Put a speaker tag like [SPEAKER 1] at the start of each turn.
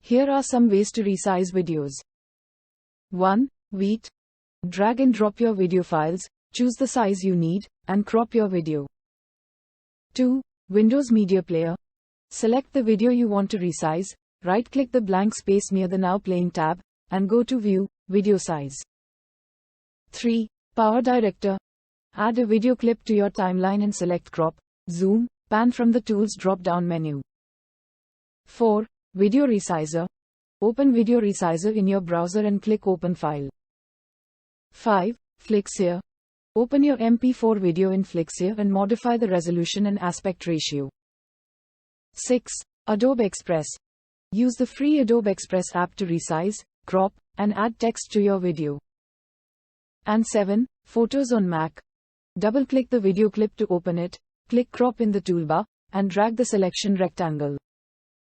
[SPEAKER 1] Here are some ways to resize videos. 1. Wheat. Drag and drop your video files, choose the size you need, and crop your video. 2. Windows Media Player. Select the video you want to resize, right-click the blank space near the Now Playing tab, and go to View, Video Size. 3. Power Director. Add a video clip to your timeline and select Crop, Zoom, Pan from the Tools drop-down menu. 4. Video Resizer. Open Video Resizer in your browser and click Open File. 5. Flixer. Open your MP4 video in Flixer and modify the resolution and aspect ratio. 6. Adobe Express. Use the free Adobe Express app to resize, crop, and add text to your video. And 7. Photos on Mac. Double-click the video clip to open it, click Crop in the toolbar, and drag the selection rectangle.